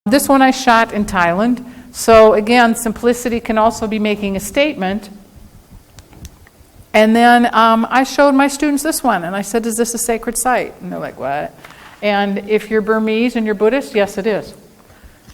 This one I shot in Thailand. So again, simplicity can also be making a statement. And then I showed my students this one, and I said, is this a sacred site? And they're like, what? And if you're Burmese and you're Buddhist, yes, it is.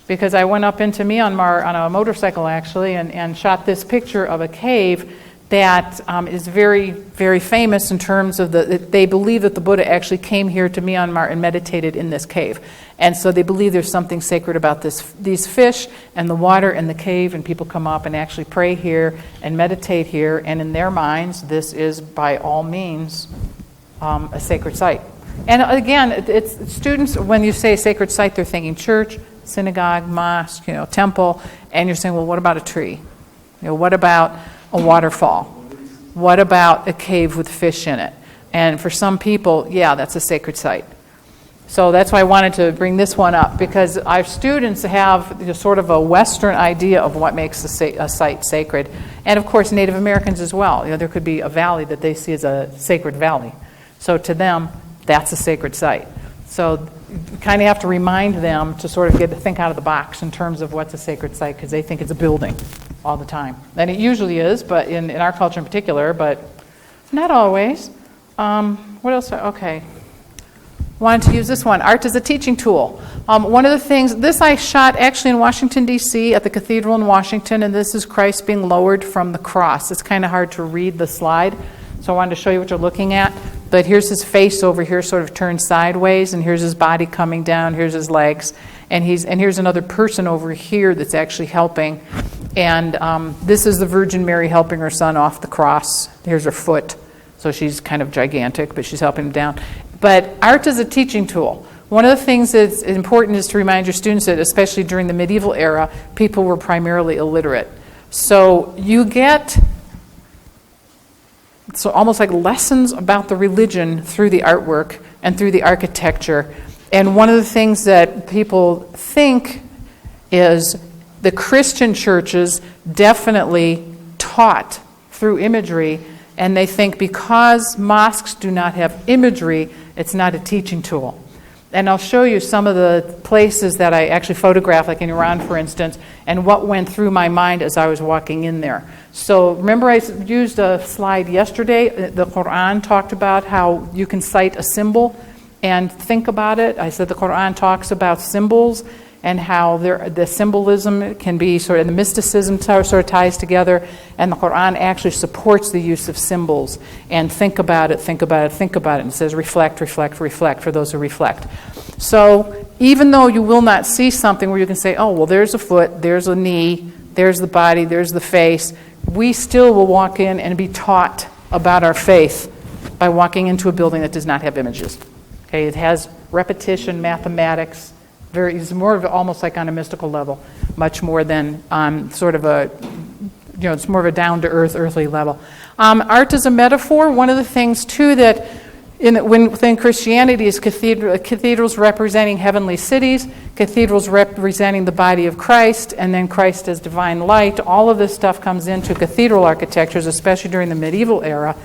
Because I went up into Myanmar on a motorcycle, actually, and shot this picture of a cave that is very, very famous in terms of they believe that the Buddha actually came here to Myanmar and meditated in this cave. And so they believe there's something sacred about these fish and the water and the cave, and people come up and actually pray here and meditate here, and in their minds, this is by all means a sacred site. And again, it's students, when you say sacred site, they're thinking church, synagogue, mosque, temple, and you're saying, well, what about a tree? What about a waterfall? What about a cave with fish in it? And for some people, yeah, that's a sacred site. So that's why I wanted to bring this one up, because our students have sort of a Western idea of what makes a site sacred. And of course, Native Americans as well. There could be a valley that they see as a sacred valley. So to them, that's a sacred site. So you kind of have to remind them to sort of get to think out of the box in terms of what's a sacred site, because they think it's a building all the time. And it usually is, but in our culture in particular, but not always. What else? Okay. Wanted to use this one, art as a teaching tool. One of the things, this I shot actually in Washington, D.C. at the cathedral in Washington, and this is Christ being lowered from the cross. It's kind of hard to read the slide, so I wanted to show you what you're looking at. But here's his face over here sort of turned sideways, and here's his body coming down, here's his legs, and here's another person over here that's actually helping. And this is the Virgin Mary helping her son off the cross. Here's her foot. So she's kind of gigantic, but she's helping him down. But art is a teaching tool. One of the things that's important is to remind your students that, especially during the medieval era, people were primarily illiterate. So you get almost like lessons about the religion through the artwork and through the architecture. And one of the things that people think is the Christian churches definitely taught through imagery, and they think because mosques do not have imagery, it's not a teaching tool. And I'll show you some of the places that I actually photographed, like in Iran, for instance, and what went through my mind as I was walking in there. So remember I used a slide yesterday. The Quran talked about how you can cite a symbol and think about it. I said the Quran talks about symbols and how the symbolism can be sort of, the mysticism sort of ties together, and the Quran actually supports the use of symbols. And think about it, think about it, think about it. And it says reflect, reflect, reflect for those who reflect. So even though you will not see something where you can say, oh, well, there's a foot, there's a knee, there's the body, there's the face, we still will walk in and be taught about our faith by walking into a building that does not have images. Okay, it has repetition, mathematics. It's more of almost like on a mystical level, much more than sort of a, it's more of a down-to-earth, earthly level. Art is a metaphor. One of the things, too, that within Christianity is cathedrals representing heavenly cities, cathedrals representing the body of Christ, and then Christ as divine light. All of this stuff comes into cathedral architectures, especially during the medieval era,